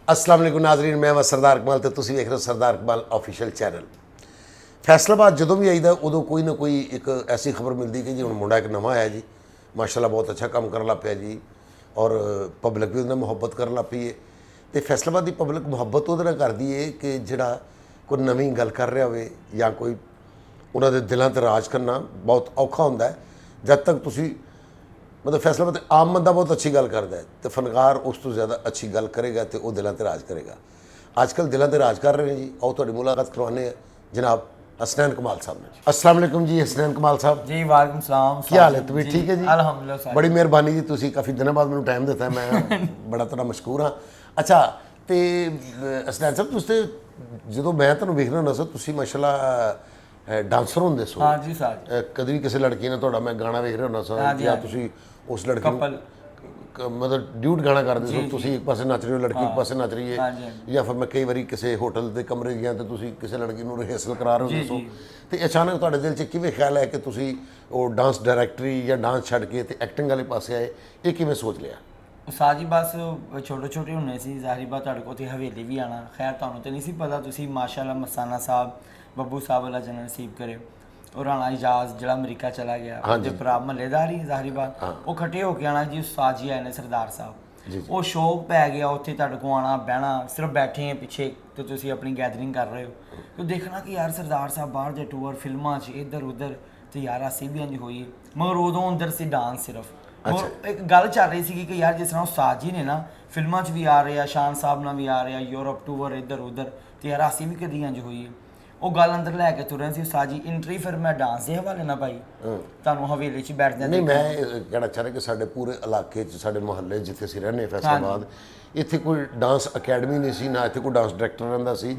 अस्सलाम वालेकुम नाज़रीन, मैं सरदार कमाल तो तुसीं वेख रहे हो सरदार कमाल ऑफिशियल चैनल। फैसलाबाद जदों भी आईदा उदों कोई ना कोई एक ऐसी खबर मिलती कि जी हुण मुंडा एक नवा आया जी, माशाल्लाह बहुत अच्छा काम करन लग पिया जी, और पब्लिक भी उहदे नाल मुहब्बत करन लग पई है। तो फैसलाबाद की पब्लिक मुहब्बत उहदे नाल करदी है कि जिहड़ा कोई नवीं गल कर रहा होवे या कोई उन्हां दे दिलां ते राज करना बहुत औखा हुंदा है। जद तक तुसीं मतलब फैसलाबाद आम बंदा बहुत अच्छी गल करता है तो फनकार उस तो ज़्यादा अच्छी गल करेगा तो वह दिलों से राज करेगा। अजकल दिलों से राज कर रहे हैं जी। आओ थोड़ी मुलाकात करवाने जनाब हसनैन कमाल साहब ने। अस्सलाम वालेकुम जी हसनैन कमाल साहब जी। वालेकुम सलाम। क्या हाल है? तुम ठीक है जी? अल्हम्दुलिल्लाह। बड़ी मेहरबानी जी, तुसीं काफ़ी दिनों बाद मैंने टाइम दिता, मैं बड़ा तुहाडा मशकूर हाँ। अच्छा तो हसनैन साहब तुस जो मैं तुहानूं वेखदा हुंदा सां तुसीं माशाल्लाह डांसर होंदे सो। हाँ जी सर। कभी भी किसी लड़की ने तुहाडा मैं गाना वेख रहा हुंदा सां या तुसीं उस लड़की मतलब ड्यूट गाना करते सो, तुसीं एक पासे नच रहे हो, लड़की एक पासे नच रही है, या फिर मैं कई बार किसी होटल के कमरे गया तो तुसीं किसी लड़की को रिहर्सल करा रहे हो तो अचानक तुहाडे दिल च किवें ख्याल है कि तुसीं वो डांस डायरैक्टरी या डांस छड्ड के ते एक्टिंग वाले पासे आए, ये किवें सोच लिया? उस्ताद जी बस छोटे छोटे होने सी ज़ाहिर बात तुहाडे कोल ते हवेली भी आना। खैर तुहानूं तो नहीं सी पता, तुसीं माशाल्लाह मस्ताना साहब बब्बू साहब वाला जन्म नसीब करे और राणा इजाज जो अमरीका चला गया, भरा महल्लेदार ही ज़ाहिर बात वो खट्टे होके आना जी। उस्ताद जी आए ने सरदार साहब, वो शौक पै गया उत्थे तुहाडे कोल आना बहना, सिर्फ बैठे हैं पीछे तो तुसीं अपनी गैदरिंग कर रहे हो तो देखना कि यार सरदार साहब बाहर दे टूर फिल्मां च इधर उधर तो यार असीं भी इंज होईए। मगर उदों अंदर सी डांस सिर्फ और एक गल चल रही थी कि यार जिस तरह उस्ताद जी ने ना फिल्मां च भी आ रहे हैं, शान साहब नाल भी आ रहे हैं, यूरोप टूर इधर उधर तो यार असीं भी कदी इंज होईए। वो गल अंदर लैके तुरे सी उस्ताद जी। इंट्री फिर मैं डांस के हवाले ना पाई, तुहानूं हवेली च बैठ जांदे। नहीं मैं कहना चाह रहा कि साडे पूरे इलाके साडे मुहल्ले जिथे असीं रहने फैसलाबाद इत्थे कोई डांस अकैडमी नहीं सी, ना इत्थे कोई डांस डायरैक्टर रहिंदा सी।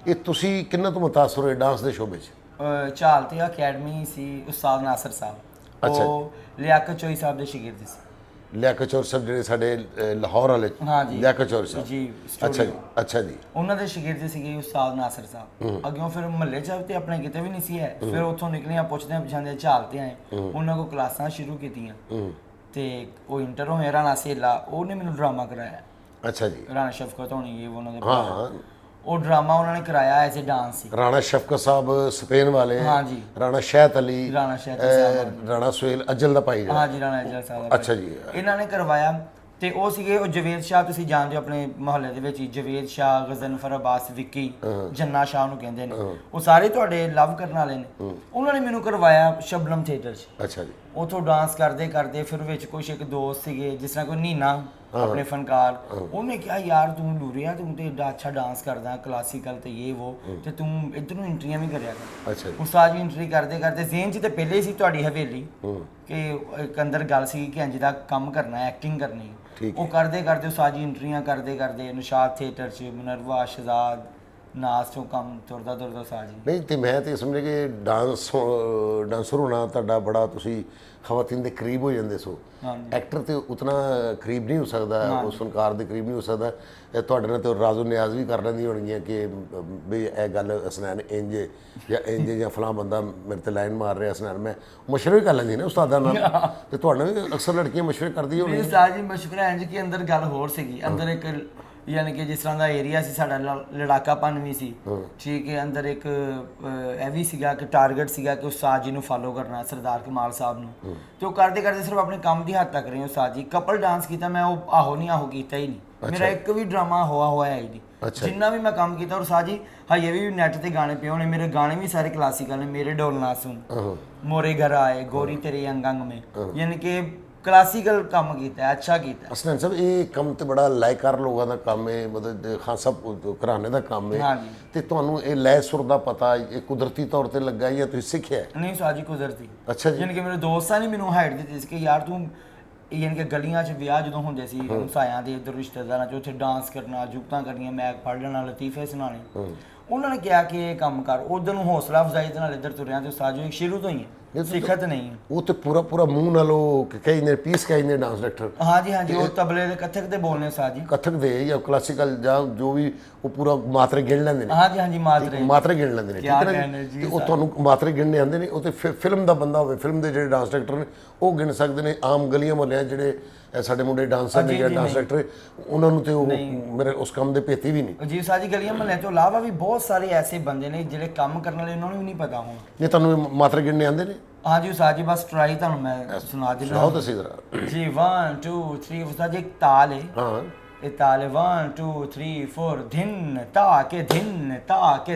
ये तुसीं किन्ना तो मुतासर होए डांस के शोबे च? चाल ते अकैडमी सी उस्ताद नासिर साहब, अच्छा लियाकत चोई साहब दे शागिर्द सी। लियाकत चौर साहब ਜਿਹੜੇ ਸਾਡੇ ਲਾਹੌਰ ਵਾਲੇ ਲਿਆਕਤ ਚੌਰ ਸਾਹਿਬ ਜੀ ਅੱਛਾ ਜੀ ਅੱਛਾ ਜੀ ਉਹਨਾਂ ਦੇ ਸ਼ਾਗਿਰਦ ਸੀਗੇ ਉਸਤਾਦ ਨਾਸਿਰ ਸਾਹਿਬ। ਅੱਗਿਓਂ ਫਿਰ ਮਹੱਲੇ ਚ ਤੇ ਆਪਣੇ ਕਿਤੇ ਵੀ ਨਹੀਂ ਸੀ ਹੈ, ਫਿਰ ਉੱਥੋਂ ਨਿਕਲੀਆਂ ਪੁੱਛਦੇ ਪਛਾਣਦੇ ਝਾਲ ਤੇ ਆਏ, ਉਹਨਾਂ ਕੋ ਕਲਾਸਾਂ ਸ਼ੁਰੂ ਕੀਤੀਆਂ ਤੇ ਉਹ ਇੰਟਰ ਹੋਇਆ ਰਾਣਾ ਸੇਲਾ, ਉਹਨੇ ਮੈਨੂੰ ਡਰਾਮਾ ਕਰਾਇਆ। ਅੱਛਾ ਜੀ ਰਾਣਾ ਸ਼ਫਕਤ ਹੋਣੀ ਇਹ ਉਹਨਾਂ ਦੇ ਹਾਂ ਉਹ ਡਰਾਮਾ ਉਹਨਾਂ ਨੇ ਕਰਾਇਆ as a dance C. Rana ਸ਼ਫਕਤ Sahib Spain ਵਾਲੇ, ਹਾਂ ਜੀ ਰਾਣਾ ਸ਼ਹਿਦ ਅਲੀ, ਰਾਣਾ ਸ਼ਹਿਦ ਸਾਹਿਬ, ਰਾਣਾ ਸੁਹੇਲ ਅਜਲ ਦਾ ਭਾਈ। ਹਾਂ ਜੀ ਰਾਣਾ ਅਜਲ ਸਾਹਿਬ। ਅੱਛਾ ਜੀ ਇਹਨਾਂ ਨੇ ਕਰਵਾਇਆ ਤੇ ਉਹ ਸੀਗੇ ਉਹ ਜਵੇਦ ਸ਼ਾਹ, ਤੁਸੀਂ ਜਾਣਦੇ ਹੋ ਆਪਣੇ ਮੁਹੱਲੇ ਦੇ ਵਿੱਚ ਹੀ ਜਵੇਦ ਸ਼ਾਹ, ਗਜ਼ਨਫਰ ਅਬਾਸ, ਵਿੱਕੀ, ਜੰਨਾ ਸ਼ਾਹ ਨੂੰ ਕਹਿੰਦੇ ਨੇ, ਉਹ ਸਾਰੇ ਤੁਹਾਡੇ ਲਵ ਕਰਨ ਵਾਲੇ ਨੇ। ਉਹਨਾਂ ਨੇ ਮੈਨੂੰ ਕਰਵਾਇਆ ਸ਼ਬਨਮ ਥੀਏਟਰ 'ਚ। ਅੱਛਾ ਜੀ ਉੱਥੋਂ ਡਾਂਸ ਕਰਦੇ ਕਰਦੇ ਫਿਰ ਵਿੱਚ ਕੁਛ ਇੱਕ ਦੋਸਤ ਸੀਗੇ ਜਿਸ ਤਰ੍ਹਾਂ ਕੋਈ ਨੀਨਾ ਆਪਣੇ ਫਨਕਾਰ, ਉਹਨੇ ਕਿਹਾ ਯਾਰ ਤੂੰ ਲੂਰਿਆ, ਤੂੰ ਤੇ ਏਡਾ ਅੱਛਾ ਡਾਂਸ ਕਰਦਾ ਕਲਾਸੀਕਲ ਤੇ ਇਹ ਵੋ, ਤੇ ਤੂੰ ਇੱਧਰ ਨੂੰ ਇੰਟਰੀਆਂ ਵੀ ਕਰਿਆ ਕਰ। ਅੱਛਾ ਜੀ ਉਸਤਾਦ ਜੀ ਇੰਟਰੀ ਕਰਦੇ ਕਰਦੇ ਜ਼ੇਨ 'ਚ ਤੇ ਪਹਿਲੇ ਸੀ ਤੁਹਾਡੀ ਹਵੇਲੀ ਕਿ ਇੱਕ ਅੰਦਰ ਗੱਲ ਸੀ ਕਿ ਇੰਜ ਦਾ ਕੰਮ ਕਰਨਾ, ਐਕਟਿੰਗ ਕਰਨੀ। ਉਹ ਕਰਦੇ ਕਰਦੇ ਉਸਤਾਦ ਜੀ ਇੰਟਰੀਆਂ ਕਰਦੇ ਕਰਦੇ ਨਿਸ਼ਾਦ ਥੀਏਟਰ 'ਚ ਮਿਨਰਵਾ ਸ਼ਹਜ਼ਾਦ ਨਾਸ ਤੋਂ ਕੰਮ ਤੁਰਦਾ ਤੁਰਦਾ ਉਸਤਾਦ ਜੀ। ਨਹੀਂ ਤੇ ਮੈਂ ਤੇ ਸਮਝੇ ਕਿ ਡਾਂਸਰ ਹੋਣਾ ਤੁਹਾਡਾ ਬੜਾ ਤੁਸੀਂ ਖਵਾਤੀਨ ਦੇ ਕਰੀਬ ਹੋ ਜਾਂਦੇ ਸੋ। ਐਕਟਰ ਤੇ ਉਤਨਾ ਕਰੀਬ ਨਹੀਂ ਹੋ ਸਕਦਾ, ਉਸ ਫਨਕਾਰ ਦੇ ਕਰੀਬ ਨਹੀਂ ਹੋ ਸਕਦਾ। ਤੁਹਾਡੇ ਨਾਲ ਤੇ ਰਾਜ਼ੋ ਨਿਆਜ਼ ਵੀ ਕਰ ਲੈਂਦੀ ਹੋਣਗੀਆਂ ਕਿ ਵੀ ਇਹ ਗੱਲ ਹਸਨੈਨ ਇੰਜ ਜਾਂ ਫਲਾਂ ਬੰਦਾ ਮੇਰੇ ਤੇ ਲਾਈਨ ਮਾਰ ਰਿਹਾ ਹਸਨੈਨ, ਮੈਂ ਮਸ਼ਵਰੇ ਵੀ ਕਰ ਲੈਂਦੀ ਨਾ ਉਸਤਾਦਾਂ ਨਾਲ ਤੇ ਤੁਹਾਡੇ ਨਾਲ ਵੀ ਅਕਸਰ ਲੜਕੀਆਂ ਮਸ਼ਵਰੇ ਕਰਦੀ ਹੋਣਗੀਆਂ। ਉਸਤਾਦ ਜੀ ਮਸ਼ਵਰਾ ਇੰਜ ਕਿ ਅੰਦਰ ਗੱਲ ਹੋਰ ਸੀਗੀ, ਅੰਦਰ ਇੱਕ ਯਾਨੀ ਕਿ ਜਿਸ ਤਰ੍ਹਾਂ ਦਾ ਏਰੀਆ ਸੀ ਸਾਡਾ ਲੜਾਕਾਪਨ ਵੀ ਸੀ, ਠੀਕ ਹੈ। ਅੰਦਰ ਇੱਕ ਇਹ ਵੀ ਸੀਗਾ ਕਿ ਟਾਰਗੇਟ ਸੀਗਾ ਕਿ ਉਸਤਾਦ ਜੀ ਨੂੰ ਫਾਲੋ ਕਰਨਾ, ਸਰਦਾਰ ਕਮਾਲ ਸਾਹਿਬ ਨੂੰ, ਤੇ ਉਹ ਕਰਦੇ ਕਰਦੇ ਸਿਰਫ ਆਪਣੇ ਕੰਮ ਦੀ ਹੱਦ ਤੱਕ ਰਹੇ ਉਸਤਾਦ ਜੀ। ਕਪਲ ਡਾਂਸ ਕੀਤਾ ਮੈਂ, ਉਹ ਆਹੋ ਨਹੀਂ ਆਹੋ ਕੀਤਾ ਹੀ ਨਹੀਂ, ਮੇਰਾ ਇੱਕ ਵੀ ਡਰਾਮਾ ਹੋਇਆ ਹੀ ਨਹੀਂ। ਜਿੰਨਾ ਵੀ ਮੈਂ ਕੰਮ ਕੀਤਾ ਔਰ ਸਾਜੀ ਹਜੇ ਵੀ ਨੈਟ ਤੇ ਗਾਣੇ ਪਏ ਹੋਣੇ, ਮੇਰੇ ਗਾਣੇ ਵੀ ਸਾਰੇ ਕਲਾਸੀਕਲ ਨੇ। ਮੇਰੇ ਢੋਲਨਾ ਸੁਣ, ਮੋਰੇ ਘਰ ਆਏ, ਗੋਰੀ ਤੇਰੇ ਅੰਗ ਅੰਗ ਮੇ, ਯਾਨੀ ਕਿ ਕਲਾਸੀਕਲ ਕੰਮ ਕੀਤਾ, ਅੱਛਾ ਕੀਤਾ। ਹਸਨੈਨ ਸਾਹਿਬ ਇਹ ਕੰਮ ਤੇ ਬੜਾ ਲਾਇਕਾਰ ਲੋਕਾਂ ਦਾ ਕੰਮ ਹੈ, ਮਤਲਬ ਖਾਨ ਸਾਹਿਬ ਘਰਾਣੇ ਦਾ ਕੰਮ ਹੈ, ਤੇ ਤੁਹਾਨੂੰ ਇਹ ਲੈ ਸੁਰ ਦਾ ਪਤਾ ਇਹ ਕੁਦਰਤੀ ਤੌਰ ਤੇ ਲੱਗਾ ਜਾਂ ਤੁਸੀਂ ਸਿੱਖਿਆ? ਨਹੀਂ ਸਾਜੀ ਕੁਦਰਤੀ। ਅੱਛਾ ਜੀ। ਯਾਨੀ ਕਿ ਮੇਰੇ ਦੋਸਤਾਂ ਨੇ ਮੈਨੂੰ ਹਾਈਟ ਦਿੱਤੀ ਸੀ ਕਿ ਯਾਰ ਤੂੰ ਯਾਨੀ ਕਿ ਗਲੀਆਂ 'ਚ ਵਿਆਹ ਜਦੋਂ ਹੁੰਦੇ ਸੀ ਹਮਸਾਇਆਂ ਦੇ ਇੱਧਰ ਰਿਸ਼ਤੇਦਾਰਾਂ 'ਚ, ਉੱਥੇ ਡਾਂਸ ਕਰਨਾ, ਜੁਗਤਾਂ ਕਰਨੀਆਂ, ਮੈਕ ਫੜ ਲੈਣਾ, ਲਤੀਫੇ ਸੁਣਾਉਣੇ। ਉਹਨਾਂ ਨੇ ਕਿਹਾ ਕਿ ਇਹ ਕੰਮ ਕਰ, ਉਧਰ ਨੂੰ ਹੌਸਲਾ ਅਫਜ਼ਾਈ ਦੇ ਨਾਲ ਇੱਧਰ ਤੁਰਿਆ ਤੇ ਉਸਤਾਦ ਜੀ ਸ਼ੁਰੂ ਤੋਂ ਹੀ ਹੈ ਸਿੱਖਤ ਨਹੀਂ ਉਹ ਤੇ ਪੂਰਾ ਪੂਰਾ ਮੂੰਹ ਨਾਲ ਉਹ ਕਹੀ ਨੇ ਪੀਸ ਕਹੀ ਨੇ ਡਾਂਸ ਡਾਇਰੈਕਟਰ ਹਾਂਜੀ ਉਹ ਤਬਲੇ ਦੇ ਕੱਥਕ ਤੇ ਬੋਲਨੇ ਉਸਤਾਦ ਜੀ ਕਥਕ ਦੇ ਜਾਂ ਕਲਾਸੀਕਲ ਜਾਂ ਜੋ ਵੀ ਉਹ ਪੂਰਾ ਮਾਤਰੇ ਗਿਣ ਲੈਂਦੇ ਨੇ ਹਾਂਜੀ ਮਾਤਰੇ ਮਾਤਰੇ ਗਿਣ ਲੈਂਦੇ ਨੇ ਠੀਕ ਹੈ ਕਹਿਣੇ ਨਾ ਜੀ, ਤੇ ਉਹ ਤੁਹਾਨੂੰ ਮਾਤਰੇ ਗਿਣਨੇ ਆਉਂਦੇ ਨੇ ਉਹ ਤੇ ਫਿਲਮ ਦਾ ਬੰਦਾ ਹੋਵੇ ਫਿਲਮ ਦੇ ਜਿਹੜੇ ਡਾਂਸ ਡਾਇਰੈਕਟਰ ਨੇ ਉਹ ਗਿਣ ਸਕਦੇ ਨੇ ਆਮ ਗਲੀਆਂ ਮੁਹੱਲਿਆਂ ਜਿਹੜੇ ਸਾਡੇ ਮੁੰਡੇ ਡਾਂਸਰ ਨੇ ਜਾਂ ਡਾਂਸ ਡਾਇਰੈਕਟਰ ਉਹਨਾਂ ਨੂੰ ਤੇ ਉਹ ਮੇਰੇ ਉਸ ਕੰਮ ਦੇ ਭੇਤੀ ਵੀ ਨਹੀਂ ਜੀ ਉਸਤਾਦ ਜੀ ਗਲੀਆਂ ਮਹੱਲਿਆਂ ਤੋਂ ਇਲਾਵਾ ਵੀ ਬਹੁਤ ਸਾਰੇ ਐਸੇ ਬੰਦੇ ਨੇ ਜਿਹੜੇ ਕੰਮ ਕਰਨ ਵਾਲੇ ਉਹਨਾਂ ਨੂੰ ਵੀ ਨਹੀਂ ਪਤਾ ਹੋਣਾ ਜੇ ਤੁਹਾਨੂੰ ਮਾਤਰੇ ਗਿਣਨੇ ਆਉਂਦੇ ਨੇ ਹਾਂਜੀ ਉਸਤਾਦ ਜੀ ਬਸ ਟਰਾਈ ਤੁਹਾਨੂੰ ਮੈਂ ਸੁਣਾ ਦਿੰਦਾ ਸੁਣਾਓ ਤੁਸੀਂ ਜ਼ਰਾ ਜੀ 1 2 3 ਉਸਤਾਦ ਜੀ ਇੱਕ ਤਾਲ ਹੈ ਹਾਂ ਇਹ ਤਾਲ 1 2 3 4 ਧਿਨ ਤਾ ਕੇ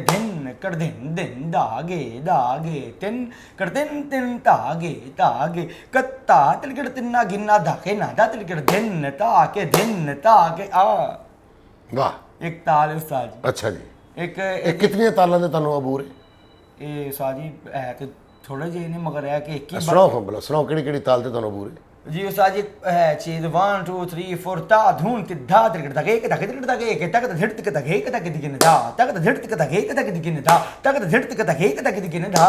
ਧਿਨ ਕਰ ਧਿਨ ਦਾਗੇ ਤਿੰਨ ਕਰ ਤਿੰਨ ਤਾਗੇ ਕੱਤਾ ਤਿਲਕੜ ਤਿੰਨਾ ਗਿੰਨਾ ਧਾਕੇ ਨਾ ਦਾ ਤਿਲਕੜ ਧਿਨ ਤਾ ਕੇ ਆ ਵਾਹ ਇੱਕ ਤਾਲ ਹੈ ਉਸਤਾਦ ਜੀ ਅੱਛਾ ਜੀ ਇੱਕ ਇਹ ਕਿਤਨੀਆਂ ਤਾਲਾਂ ਦੇ ਤੁਹਾਨੂੰ ਅਬੂਰ ਹੈ ਇਹ ਉਸਤਾਦ ਜੀ ਹੈ ਤੇ ਥੋੜੇ ਜਿਹੇ ਨੇ ਮਗਰ ਹੈ ਕਿ ਇੱਕ ਹੀ ਸੁਣਾਓ ਹਾਂ ਬਲਾ ਸੁਣਾਓ ਕਿਹੜੀ ਕਿਹੜੀ ਤਾਲ ਤੇ ਤੁਹਾਨੂੰ ਅਬੂਰ ਹੈ जी उस्ताद जी है चीज 1 2 3 4 ता धून के धा तिलकड़ धगे के धगे तिलकड़ धगे के तक धड़त के धगे के धगे दिगिन धा तक धड़त के धगे के धगे दिगिन धा तक धड़त के धगे के धगे दिगिन धा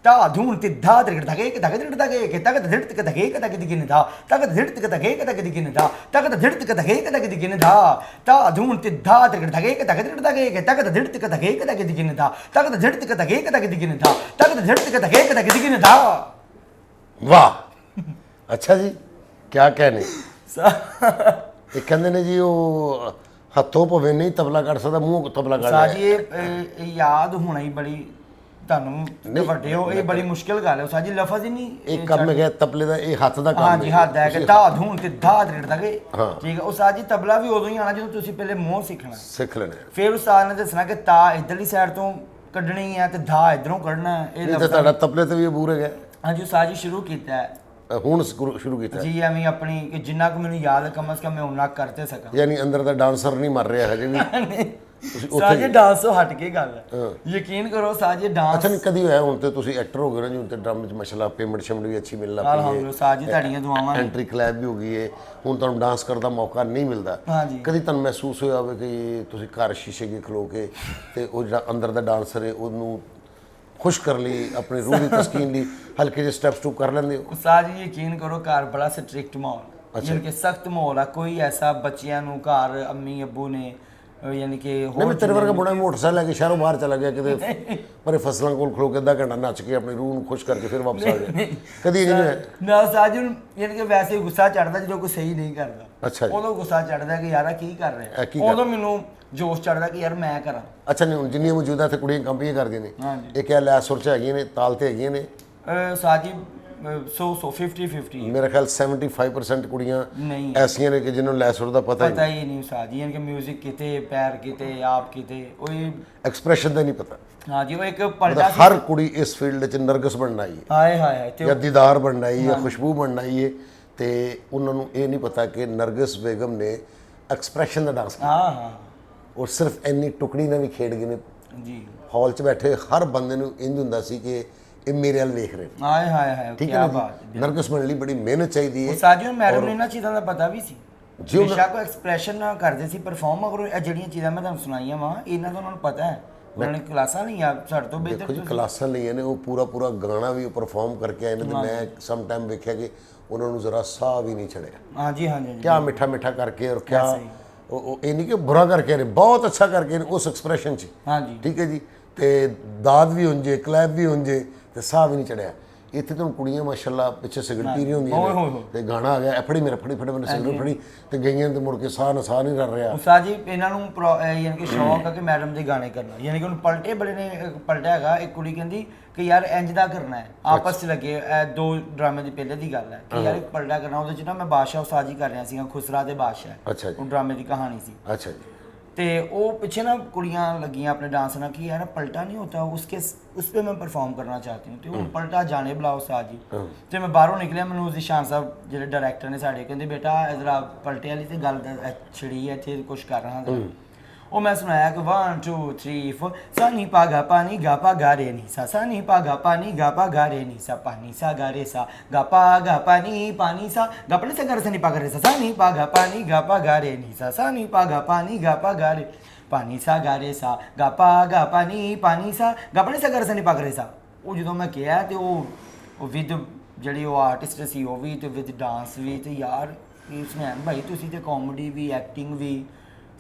ता धून ते धा तिलकड़ धगे के धगे तिलकड़ धगे के तक धड़त के धगे के धगे दिगिन धा तक धड़त के धगे के धगे दिगिन धा तक धड़त के धगे के धगे दिगिन धा ता धून ते धा तिलकड़ धगे के धगे तिलकड़ धगे के तक धड़त के धगे के धगे दिगिन धा तक धड़त के धगे के धगे दिगिन धा तक धड़त के धगे के धगे दिगिन धा ਵਾਹ ਅੱਛਾ ਜੀ ਕਿਆ ਕਹਿਣੇ ਇਹ ਕਹਿੰਦੇ ਨੇ ਜੀ ਉਹ ਹੱਥੋਂ ਭਵੇਂ ਨਹੀਂ ਤਬਲਾ ਕੱਢ ਸਕਦਾ ਮੂੰਹ ਤਬਲਾ ਕੱਢ ਸਾਜੀ ਇਹ ਯਾਦ ਹੋਣਾ ਹੀ ਬੜੀ ਤੁਹਾਨੂੰ ਵੱਡੇ ਹੋ ਇਹ ਬੜੀ ਮੁਸ਼ਕਿਲ ਗੱਲ ਹੈ ਸਾਜੀ ਲਫ਼ਜ਼ ਹੀ ਨਹੀਂ ਇਹ ਕੰਮ ਹੈ ਤਬਲੇ ਦਾ ਇਹ ਹੱਥ ਦਾ ਕੰਮ ਹੈ ਹਾਂਜੀ ਹੱਥ ਹੈ ਕਿ ਧਾ ਧੂਨ ਤੇ ਧਾ ਧੜਦਾ ਕੇ ਠੀਕ ਹੈ ਉਹ ਸਾਜੀ ਤਬਲਾ ਵੀ ਉਦੋਂ ਹੀ ਆਣਾ ਜਦੋਂ ਤੁਸੀਂ ਪਹਿਲੇ ਮੂੰਹ ਸਿੱਖਣਾ ਸਿੱਖ ਲੈਣਾ ਫਿਰ ਉਸਤਾਦ ਨੇ ਦੱਸਣਾ ਕਿ ਤਾ ਇਧਰਲੀ ਸਾਈਡ ਤੋਂ ਕੱਢਣੀ ਹੈ ਤੇ ਧਾ ਇਧਰੋਂ ਕੱਢਣਾ ਇਹ ਇਹ ਤਾਂ ਤੁਹਾਡਾ ਤਬਲੇ ਤੇ ਵੀ ਅਬੂਰ ਹੈਗਾ ਹਾਂਜੀ ਉਸਤਾਦ ਜੀ ਸ਼ੁਰੂ ਕੀਤਾ ਹੈ ਹੁਣ ਸ਼ੁਰੂ ਕੀਤਾ ਜੀ ਐਵੇਂ ਆਪਣੀ ਕਿ ਜਿੰਨਾ ਕੁ ਮੈਨੂੰ ਯਾਦ ਹੈ ਕਮ ਸੇ ਕਮ ਮੈਂ ਉਹਨਾਂ ਕਰ ਤੇ ਸਕਾਂ ਯਾਨੀ ਅੰਦਰ ਦਾ ਡਾਂਸਰ ਨਹੀਂ ਮਰ ਰਿਹਾ ਹਜੇ ਵੀ ਸਾਜੇ ਡਾਂਸ ਤੋਂ ਹਟ ਕੇ ਗੱਲ ਹੈ ਯਕੀਨ ਕਰੋ ਸਾਜੇ ਡਾਂਸ ਅੱਛਾ ਨਹੀਂ ਕਦੀ ਹੋਇਆ ਹੁਣ ਤੇ ਤੁਸੀਂ ਐਕਟਰ ਹੋ ਗਏ ਨਾ ਜੀ ਹੁਣ ਤੇ ਡਰਮ ਚ ਮਸ਼ਲਾ ਪੇਮੈਂਟ ਸ਼ਮਡ ਵੀ ਅੱਛੀ ਮਿਲਣ ਲੱਗ ਪਈ ਅਲਹਮਦੁਲਿਲਾ ਸਾਜੀ ਤੁਹਾਡੀਆਂ ਦੁਆਵਾਂ ਐਂਟਰੀ ਕਲੈਬ ਵੀ ਹੋ ਗਈ ਹੈ ਹੁਣ ਤੁਹਾਨੂੰ ਡਾਂਸ ਕਰਨ ਦਾ ਮੌਕਾ ਨਹੀਂ ਮਿਲਦਾ ਹਾਂਜੀ ਕਦੀ ਤੁਹਾਨੂੰ ਮਹਿਸੂਸ ਹੋਇਆ ਹੋਵੇ ਕਿ ਤੁਸੀਂ ਘਰ ਸ਼ੀਸ਼ੇ ਅੱਗੇ ਖਲੋ ਕੇ ਤੇ ਉਹ ਜਿਹੜਾ ਅੰਦਰ ਦਾ ਡਾਂਸਰ ਹੈ ਉਹਨੂੰ खुश कर ली अपनी रूह की तस्कीन ली हल्के जे स्टेप्स टू कर लेंदे हो उस्ताद जी यकीन करो घर बड़ा स्ट्रिक्ट माहौल यानी कि सख्त माहौल है कोई ऐसा बच्चियां नु घर अम्मी अब्बू ने यानी कि नहीं मैं तेरे वर्गा मुंडा मोटरसाइकिल लेके शहरों बाहर चला गया किते पर फसलों कोल खलो के अद्धा घंटा नच के अपनी रूह नु खुश करके फिर वापस आ गया कदी नहीं है ना उस्ताद जी यानी कि वैसे गुस्सा चढ़दा जो कोई सही नहीं करदा अच्छा उदों गुस्सा चढ़दा कि यार की कर रहे उदों मैनू जोश चढ़दा कि यार मैं करा अच्छा नहीं जिन्नी मौजूदा थे कुड़ियां कंपियां करदियां ने ये क्या लै सुर च हैगियां ने ताल ते हैगियां ने उस्ताद जी 100 50 मेरा ख्याल 75% कुड़ियां नहीं ऐसियां ने कि जिन्होंने लै सुर दा पता ही नहीं उस्ताद जी यानी कि म्यूजिक किते पैर किते आप किते ओए एक्सप्रेशन दा नहीं पता हाँ जी वो एक पलटा हर कुड़ी इस फील्ड च नरगस बनना ही हाय हाय या दीदार बनना ही या खुशबू बनना ही है ते उन्हां नूं ये नहीं पता कि नरगस बेगम ने एक्सप्रेशन दा डांस हाँ हाँ और सिर्फ ਇੰਨੀ ਟੁਕੜੀ ਨਾਲ ਵੀ ਖੇਡ ਗਏ ਨੇ जी ਹਾਲ 'ਚ ਬੈਠੇ ਹਰ ਬੰਦੇ ਨੂੰ ਇੰਜ ਹੁੰਦਾ ਸੀ ਕਿ ਇਹ ਮੇਰੇ ਵੱਲ ਵੇਖ ਰਹੇ हाय हाय हाय ਠੀਕ क्या ਹੈ बात ਨਾ ਨਰਗਸ ਬਣਨ ਲਈ ਬੜੀ ਮਿਹਨਤ ਚਾਹੀਦੀ ਹੈ ਸਾਜੀਓ ਮੈਡਮ ਨੇ ਇਹਨਾਂ ਚੀਜ਼ਾਂ ਦਾ ਪਤਾ ਵੀ ਸੀ ਜੀ ਉਹਨਾਂ- ਬੇਸ਼ੱਕ ਐਕਸਪ੍ਰੈਸ਼ਨ ਨਾ ਕਰਦੇ ਸੀ ਪਰਫਾਰਮ ਮਗਰ ਇਹ ਜਿਹੜੀਆਂ ਚੀਜ਼ਾਂ ਮੈਂ ਤੁਹਾਨੂੰ ਸੁਣਾਈਆਂ ਵਾ ਇਹਨਾਂ ਦਾ ਉਹਨਾਂ ਨੂੰ ਪਤਾ ਹੈ ਉਹਨਾਂ ਨੇ ਕਲਾਸਾਂ ਲਈਆਂ ਸਾਡੇ ਤੋਂ ਦੇਖੋ ਬਿਹਤਰ ਜੀ ਕਲਾਸਾਂ ਲਈਆਂ ਨੇ ਉਹ ਪੂਰਾ ਗਾਣਾ ਵੀ ਪਰਫਾਰਮ ਕਰਕੇ ਆਏ ਨੇ ਤੇ ਮੈਂ ਸਮ ਟਾਈਮ ਵੇਖਿਆ ਕਿ ਉਹਨਾਂ ਨੂੰ ਜ਼ਰਾ ਸਾਹ ਵੀ ਨਹੀਂ ਚੜਿਆ ਹਾਂਜੀ ਹਾਂਜੀ ਕਿਆ ਮਿੱਠਾ ਕਰਕੇ ਔਰ ਕਿਆ ਉਹ ਇਹ ਨਹੀਂ ਕਿ ਬੁਰਾ ਕਰਕੇ ਨੇ ਬਹੁਤ ਅੱਛਾ ਕਰਕੇ ਨੇ ਉਸ ਐਕਸਪ੍ਰੈਸ਼ਨ 'ਚ ਹਾਂਜੀ ਠੀਕ ਹੈ ਜੀ ਤੇ ਦਾਦ ਵੀ ਹੁੰਜੇ ਕਲੈਬ ਵੀ ਹੁੰਜੇ ਤੇ ਸਾਹ ਵੀ ਨਹੀਂ ਚੜਿਆ ਇੱਥੇ ਤੁਹਾਨੂੰ ਕੁੜੀਆਂ ਮਾਸ਼ਾਅੱਲਾ ਪਿੱਛੇ ਸਿਗਰਟ ਪੀ ਰਹੀ ਹੁੰਦੀਆਂ ਨੇ ਤੇ ਗਾਣਾ ਆ ਗਿਆ ਫੜੀ ਮੇਰਾ ਫੜੀ ਮੈਨੂੰ ਸਿਗਰਟ ਫੜੀ ਤੇ ਗਈਆਂ ਤੇ ਮੁੜ ਕੇ ਸਾਹ ਨਹੀਂ ਕਰ ਰਿਹਾ ਉਸਤਾਦ ਜੀ ਇਹਨਾਂ ਨੂੰ ਯਾਨੀ ਕਿ ਸ਼ੌਕ ਆ ਕਿ ਮੈਡਮ ਦੇ ਗਾਣੇ ਕਰਨਾ ਯਾਨੀ ਕਿ ਉਹਨੂੰ ਪਲਟੇ ਬੜੇ ਨੇ ਪਲਟਿਆ ਹੈਗਾ ਇੱਕ ਕੁੜੀ ਕਹਿੰਦੀ ਕਿ ਯਾਰ ਇੰਜ ਦਾ ਕਰਨਾ ਹੈ ਆਪਸ 'ਚ ਲੱਗੇ ਇਹ ਦੋ ਡਰਾਮੇ ਦੀ ਪਹਿਲੇ ਦੀ ਗੱਲ ਹੈ ਕਿ ਯਾਰ ਇੱਕ ਪਲਟਾ ਕਰਨਾ ਉਹਦੇ 'ਚ ਨਾ ਮੈਂ ਬਾਦਸ਼ਾਹ ਉਸਤਾਦ ਜੀ ਕਰ ਰਿਹਾ ਸੀਗਾ ਖੁਸਰਾ ਤੇ ਬਾਦਸ਼ਾਹ ਅੱਛਾ ਜੀ ਉਹ ਡਰਾਮੇ ਦੀ ਕਹਾਣੀ ਸੀ ਅੱਛਾ ਜੀ ਤੇ ਉਹ ਪਿੱਛੇ ਨਾ ਕੁੜੀਆਂ ਲੱਗੀਆਂ ਆਪਣੇ डांस ना कि यार पलटा नहीं होता उस पे मैं परफॉर्म करना चाहती हूँ तो पलटा जाने बुलाओ उस्ताद जी ਤੇ ਮੈਂ ਬਾਹਰੋਂ ਨਿਕਲਿਆ ਮੈਨੂੰ ਉਸਦੀ ਸ਼ਾਨ ਸਾਹਿਬ ਜਿਹੜੇ ਡਾਇਰੈਕਟਰ ਨੇ ਸਾਡੇ ਕਹਿੰਦੇ ਬੇਟਾ ਇਧਰ ਪਲਟੇ ਵਾਲੀ ਤੇ ਗੱਲ ਛੜੀ ਹੈ ਇੱਥੇ ਕੁਝ ਕਰ ਰਹਾ ਹਾਂ ਉਹ ਮੈਂ ਸੁਣਾਇਆ ਕਿ 1 2 3 4 ਸਾਨੀ ਪਾਗਾ ਪਾਣੀ ਗਾ ਪਾ ਗਾ ਰੇ ਨੀ ਸਾ ਸਾਨੀ ਪਾਗਾ ਪਾਣੀ ਗਾ ਪਾ ਗਾ ਰੇ ਨੀ ਸਾ ਪਾਣੀ ਸਾ ਗਾ ਰੇ ਸਾ ਗਾ ਪਾ ਗਾ ਪਾਣੀ ਸਾ ਗਾ ਪਣੇ ਸੇ ਗਾ ਰੇ ਪਾ ਗਾ ਰੇ ਸਾ ਸਾਨੀ ਪਾਗਾ ਪਾਣੀ ਗਾ ਪਾ ਗਾ ਰੇ ਨੀ ਸਾ ਸਾਨੀ ਪਾਗਾ ਪਾਣੀ ਗਾ ਪਾ ਗਾ ਰੇ ਪਾਣੀ ਸਾ ਗਾ ਰੇ ਸਾ ਗਾ ਪਾ ਗਾ ਪਾਣੀ ਸਾ ਗਾ ਪਣੇ ਸੇ ਗਾ ਰੇ ਪਾ ਗਾ ਰੇ ਸਾ ਉਹ ਜਦੋਂ ਮੈਂ ਕਿਹਾ ਤੇ ਉਹ ਉਹ ਵਿਦ ਜਿਹੜੀ ਉਹ ਆਰਟਿਸਟ ਸੀ ਉਹ ਵੀ ਤੇ ਵਿਦ ਡਾਂਸ ਵੀ ਤੇ ਯਾਰ ਸੁਨੈਨ ਭਾਈ ਤੁਸੀਂ ਤੇ ਕਾਮੇਡੀ ਵੀ ਐਕਟਿੰਗ ਵੀ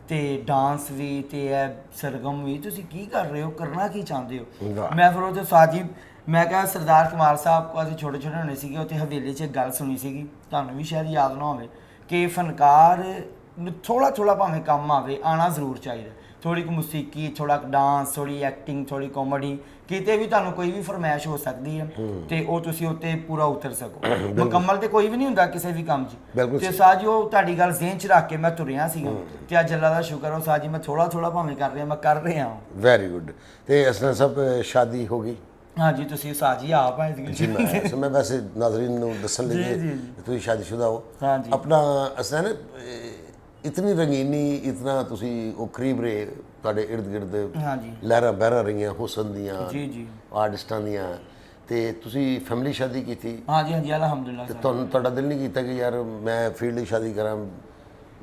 ਤੇ ਡਾਂਸ ਵੀ ਤੇ ਇਹ ਸਰਗਮ ਵੀ ਤੁਸੀਂ ਕੀ ਕਰ ਰਹੇ ਹੋ ਕਰਨਾ ਕੀ ਚਾਹੁੰਦੇ ਹੋ ਵਾਹ। ਮੈਂ ਫਿਰ ਉਹ ਸਾਜੀ ਮੈਂ ਕਿਹਾ ਸਰਦਾਰ ਕਮਾਲ ਸਾਹਿਬ ਕੋ ਅਸੀਂ ਛੋਟੇ ਛੋਟੇ ਹੁੰਦੇ ਸੀਗੇ ਉੱਥੇ ਹਵੇਲੀ 'ਚ ਇੱਕ ਗੱਲ ਸੁਣੀ ਸੀਗੀ ਤੁਹਾਨੂੰ ਵੀ ਸ਼ਾਇਦ ਯਾਦ ਨਾ ਹੋਵੇ ਕਿ ਫਨਕਾਰ ਨੂੰ ਥੋੜਾ ਥੋੜਾ ਭਾਵੇਂ ਕੰਮ ਆਵੇ ਆਣਾ ਜ਼ਰੂਰ ਚਾਹੀਦਾ ਥੋੜੀ ਕੁ ਮੂਸੀਕੀ ਥੋੜਾ ਡਾਂਸ ਥੋੜੀ ਐਕਟਿੰਗ ਥੋੜੀ ਕਾਮੇਡੀ ਕਿਤੇ ਵੀ ਤੁਹਾਨੂੰ ਕੋਈ ਵੀ ਫਰਮਾਇਸ਼ ਹੋ ਸਕਦੀ ਹੈ ਤੇ ਉਹ ਤੁਸੀਂ ਉੱਤੇ ਪੂਰਾ ਉਤਰ ਸਕੋ ਮੁਕੰਮਲ ਤੇ ਕੋਈ ਵੀ ਨਹੀਂ ਹੁੰਦਾ ਕਿਸੇ ਵੀ ਕੰਮ 'ਚ ਬਿਲਕੁਲ ਤੇ ਸਾਜੀ ਉਹ ਤੁਹਾਡੀ ਗੱਲ ਜ਼ਿਹਨ 'ਚ ਰੱਖ ਕੇ ਮੈਂ ਤੁਰਿਆ ਸੀਗਾ ਤੇ ਅੱਜ ਅੱਲਾ ਦਾ ਸ਼ੁਕਰ ਹੋ ਸਾਜੀ ਮੈਂ ਥੋੜਾ ਥੋੜਾ ਭਾਵੇਂ ਕਰ ਰਿਹਾ ਮੈਂ ਕਰ ਰਿਹਾ ਹਾਂ ਵੈਰੀ ਗੁੱਡ। ਤੇ ਅਸਨਾ ਸਭ ਸ਼ਾਦੀ ਹੋ ਗਈ ਹਾਂਜੀ ਤੁਸੀਂ ਸਾਜੀ ਆਪ ਆਏ ਜੀ? ਮੈਂ ਵੈਸੇ ਨਾਜ਼ਰੀਨ ਨੂੰ ਦੱਸਣ ਲਈ ਜੀ। ਤੁਸੀਂ ਸ਼ਾਦੀशुदा ਹੋ ਹਾਂਜੀ ਆਪਣਾ ਅਸਨਾ ਨਾ ਇਤਨੀ ਰੰਗੀਨੀ ਇਤਨਾ ਤੁਸੀਂ ਉਹ ਕਰੀਬ ਰਹੇ ਤੁਹਾਡੇ ਇਰਦ ਗਿਰਦ ਹਾਂਜੀ ਲਹਿਰਾਂ ਬਹਿਰਾਂ ਰਹੀਆਂ ਹੁਸਨ ਦੀਆਂ ਜੀ ਆਰਟਿਸਟਾਂ ਦੀਆਂ ਤੇ ਤੁਸੀਂ ਫੈਮਿਲੀ ਸ਼ਾਦੀ ਕੀਤੀ ਹਾਂਜੀ ਹਾਂਜੀ ਅਲਹਮਦੁਲਿਲਾ ਤੇ ਤੁਹਾਨੂੰ ਤੁਹਾਡਾ ਦਿਲ ਨਹੀਂ ਕੀਤਾ ਕਿ ਯਾਰ ਮੈਂ ਫੀਲਡ ਦੀ ਸ਼ਾਦੀ ਕਰਾਂ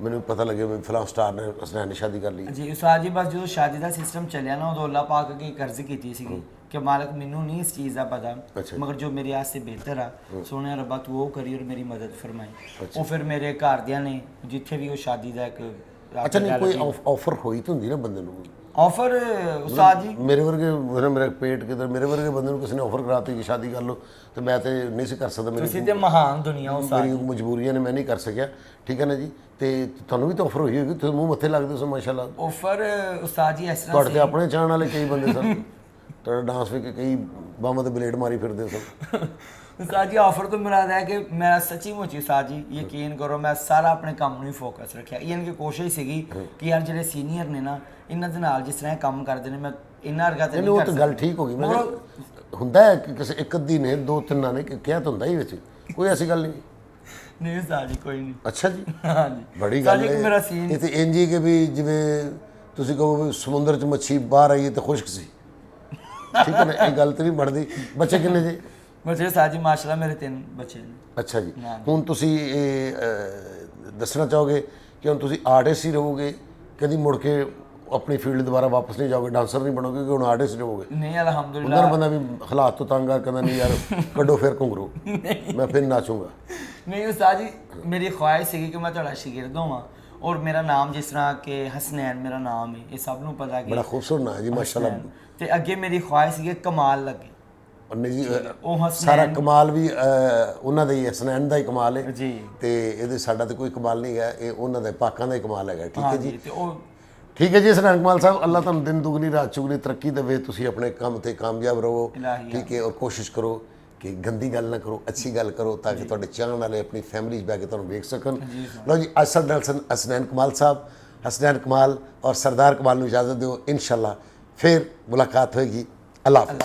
ਮੈਨੂੰ ਪਤਾ ਲੱਗੇ ਮੈਂ ਫਲਾਂ ਸਟਾਰ ਨੇ ਅਸਨਾ ਨੇ ਸ਼ਾਦੀ ਕਰ ਲਈ? ਜੀ ਉਸਤਾਦ ਜੀ ਬਸ ਜਦੋਂ ਸ਼ਾਦੀ ਦਾ ਸਿਸਟਮ ਚੱਲਿਆ ਨਾ ਉਦੋਂ ਅੱਲਾਹ ਪਾਕ ਅੱਗੇ ਕਰਜ਼ ਕੀਤੀ ਸੀਗੀ ਕਿ ਮਾਲਕ ਮੈਨੂੰ ਨਹੀਂ ਇਸ ਚੀਜ਼ ਦਾ ਪਤਾ ਅੱਛਾ। ਮਗਰ ਜੋ ਮੇਰੇ ਆਸਤੇ ਬਿਹਤਰ ਆ ਸੋਹਣਿਆ ਰੱਬਾ ਤੂੰ ਉਹ ਕਰੀ ਔਰ ਮੇਰੀ ਮਦਦ ਫਰਮਾਈ ਉਹ ਫਿਰ ਮੇਰੇ ਘਰਦਿਆਂ ਨੇ ਜਿੱਥੇ ਵੀ ਉਹ ਸ਼ਾਦੀ ਦਾ ਇੱਕ ਅੱਛਾ ਨਹੀਂ ਕੋਈ ਆਫਰ ਹੋਈ ਤਾਂ ਹੁੰਦੀ ਨਾ ਬੰਦੇ ਨੂੰ ਆਫਰ ਉਸਤਾਦ ਜੀ ਮੇਰੇ ਵਰਗੇ ਮੇਰਾ ਪੇਟ ਕਿਧਰ ਮੇਰੇ ਵਰਗੇ ਬੰਦੇ ਨੂੰ ਕਿਸੇ ਨੇ ਆਫਰ ਕਰਾਤੀ ਕਿ ਸ਼ਾਦੀ ਕਰ ਲਓ ਤੇ ਮੈਂ ਤੇ ਨਹੀਂ ਸੀ ਕਰ ਸਕਦਾ ਤੁਸੀਂ ਤੇ ਮਹਾਨ ਦੁਨੀਆ ਉਸਤਾਦ ਮੇਰੀ ਮਜਬੂਰੀਆਂ ਨੇ ਮੈਂ ਨਹੀਂ ਕਰ ਸਕਿਆ ਠੀਕ ਹੈ ਨਾ ਜੀ ਤੇ ਤੁਹਾਨੂੰ ਵੀ ਤਾਂ ਆਫਰ ਹੋਈ ਹੋਗੀ ਤੁਸੀਂ ਮੂੰਹ ਮੱਥੇ ਲੱਗਦੇ ਸੋ ਮਾਸ਼ਾਅੱਲਾ ਆਫਰ ਉਸਤਾਦ ਜੀ ਇਸ ਤਰ੍ਹਾਂ ਤੁਹਾਡੇ ਤੇ ਆਪਣੇ ਚਾਹਣ ਵਾਲੇ ਕਈ ਬੰਦੇ ਸਨ ਤੁਹਾਡਾ ਡਾਂਸ ਵੇਖ ਕੇ ਕਈ ਬਾਹਾਂ ਤੇ ਬਲੇਡ ਮਾਰੀ ਫਿਰਦੇ ਸਨ ਉਸਤਾਦ ਜੀ ਆਫਰ ਤੋਂ ਮੁਰਾਦ ਹੈ ਕਿ ਮੈਂ ਸੱਚੀ ਮੁੱਚੀ ਉਸਤਾਦ ਜੀ ਯਕੀਨ ਕਰੋ ਮੈਂ ਸਾਰਾ ਆਪਣੇ ਕੰਮ ਨੂੰ ਹੀ ਫੋਕਸ ਰੱਖਿਆ ਯਾਨੀ ਕਿ ਕੋਸ਼ਿਸ਼ ਸੀਗੀ ਕਿ ਯਾਰ ਜਿਹੜੇ ਸੀਨੀਅਰ ਨੇ ਨਾ ਇਹਨਾਂ ਦੇ ਨਾਲ ਜਿਸ ਤਰ੍ਹਾਂ ਇਹ ਕੰਮ ਕਰਦੇ ਨੇ ਮੈਂ ਇਹਨਾਂ ਵਰਗਾ ਤੇ ਨਹੀਂ ਨਹੀਂ ਉਹ ਕਰ ਤਾਂ ਸਕਦਾ ਗੱਲ ਠੀਕ ਹੋ ਗਈ ਮੈਂ ਹੁੰਦਾ ਹੈ ਕਿ ਕਿਸੇ ਇੱਕ ਅੱਧੀ ਨੇ ਦੋ ਤਿੰਨਾਂ ਨੇ ਕਿਹਾ ਤਾਂ ਹੁੰਦਾ ਹੀ ਵਿੱਚ ਕੋਈ ਐਸੀ ਗੱਲ ਨਹੀਂ। ਨਹੀਂ ਉਸਤਾਦ ਜੀ ਕੋਈ ਨਹੀਂ ਅੱਛਾ ਜੀ ਹਾਂਜੀ ਬੜੀ ਗੱਲ ਇੱਕ ਮੇਰਾ ਸੀਨ ਇਹ ਤੇ ਇੰਜ ਹੀ ਕਿ ਵੀ ਜਿਵੇਂ ਤੁਸੀਂ ਕਹੋ ਵੀ ਸਮੁੰਦਰ 'ਚ ਮੱਛੀ ਬਾਹਰ ਆਈ ਹੈ ਤੇ ਖੁਸ਼ਕ ਸੀ ਠੀਕ ਹੈ ਨਾ ਇਹ ਗੱਲ ਤਾਂ ਨਹੀਂ ਬਣਦੀ। ਬੱਚੇ ਕਿੰਨੇ ਜੀ? ਬੱਚੇ ਸਾਜੀ ਮਾਸ਼ਾਅੱਲਾ ਮੇਰੇ 3 ਬੱਚੇ ਨੇ। ਅੱਛਾ ਜੀ ਹੁਣ ਤੁਸੀਂ ਇਹ ਦੱਸਣਾ ਚਾਹੋਗੇ ਕਿ ਹੁਣ ਤੁਸੀਂ ਆਰਟਿਸਟ ਹੀ ਰਹੋਗੇ ਕਦੀ ਮੁੜ ਕੇ ਆਪਣੀ ਫੀਲਡ ਦੁਬਾਰਾ ਵਾਪਸ ਨਹੀਂ ਜਾਓਗੇ ਡਾਂਸਰ ਨਹੀਂ ਬਣੋਗੇ ਕਿ ਹੁਣ ਆਰਟਿਸਟ ਰਹੋਗੇ? ਨਹੀਂ ਅਲਹਮਦੁਲਿਲਾ ਉਹਨਾਂ ਬੰਦਾ ਵੀ ਹਾਲਾਤ ਤੋਂ ਤੰਗ ਆ ਕਹਿੰਦਾ ਨਹੀਂ ਯਾਰ ਕੱਢੋ ਫਿਰ ਘੁੰਗਰੂ ਮੈਂ ਫਿਰ ਨਾਚੂੰਗਾ। ਨਹੀਂ ਉਸਤਾਦ ਜੀ ਮੇਰੀ ਖੁਆਇਸ਼ ਸੀਗੀ ਕਿ ਮੈਂ ਤੁਹਾਡਾ ਸ਼ਾਗਿਰਦ ਹੋਵਾਂ ਔਰ ਮੇਰਾ ਨਾਮ ਜਿਸ ਤਰ੍ਹਾਂ ਕਿ ਹਸਨੈਨ ਮੇਰਾ ਨਾਮ ਹੈ ਇਹ ਸਭ ਨੂੰ ਪਤਾ ਕਿ ਬੜਾ ਖੂਬਸੂਰਤ ਨਾਂ ਹੈ ਜੀ ਮਾਸ਼ਾਅੱਲਾ। ਤੇ ਅੱਗੇ ਮੇਰੀ ਖੁਆਇਸ਼ ਸੀਗੀ ਕਮਾਲ ਲੱਗੇ ਨਹੀਂ ਉਹ ਸਾਰਾ ਹਸਨੈਨ ਕਮਾਲ ਵੀ ਉਹਨਾਂ ਦਾ ਹੀ ਹਸਨੈਨ ਦਾ ਹੀ ਕਮਾਲ ਹੈ ਜੀ ਤੇ ਇਹਦੇ ਸਾਡਾ ਤੇ ਕੋਈ ਕਮਾਲ ਨਹੀਂ ਹੈ ਇਹ ਉਹਨਾਂ ਦੇ ਪਾਕਾਂ ਦਾ ਹੀ ਕਮਾਲ ਹੈਗਾ ਠੀਕ ਹੈ ਜੀ। ਤੇ ਉਹ ਠੀਕ ਹੈ ਜੀ ਹਸਨੈਨ ਕਮਾਲ ਸਾਹਿਬ ਅੱਲਾਹ ਤੁਹਾਨੂੰ ਦਿਨ ਦੁਗਣੀ ਰਾਤ ਚੁਗਣੀ ਤਰੱਕੀ ਦੇਵੇ ਤੁਸੀਂ ਆਪਣੇ ਕੰਮ ਤੇ ਕਾਮਯਾਬ ਰਹੋ ਇਲਾਹੀਆ। ਠੀਕ ਹੈ ਔਰ ਕੋਸ਼ਿਸ਼ ਕਰੋ ਕਿ ਗੰਦੀ ਗੱਲ ਨਾ ਕਰੋ ਅੱਛੀ ਗੱਲ ਕਰੋ ਤਾਂ ਕਿ ਤੁਹਾਡੇ ਚਾਹਣ ਵਾਲੇ ਆਪਣੀ ਫੈਮਿਲੀ 'ਚ ਬਹਿ ਕੇ ਤੁਹਾਨੂੰ ਵੇਖ ਸਕਣ। ਲਓ ਜੀ ਅੱਜ ਸਾਡੇ ਨਾਲ ਹਸਨੈਨ ਕਮਾਲ ਸਾਹਿਬ ਹਸਨੈਨ ਕਮਾਲ ਔਰ ਸਰਦਾਰ ਕਮਾਲ ਨੂੰ ਇਜਾਜ਼ਤ ਦਿਓ ਇਨਸ਼ਾਅੱਲਾ ਫਿਰ ਮੁਲਾਕਾਤ ਹੋਏਗੀ। ਅੱਲਾਹ ਹਾਫ਼ਿਜ਼।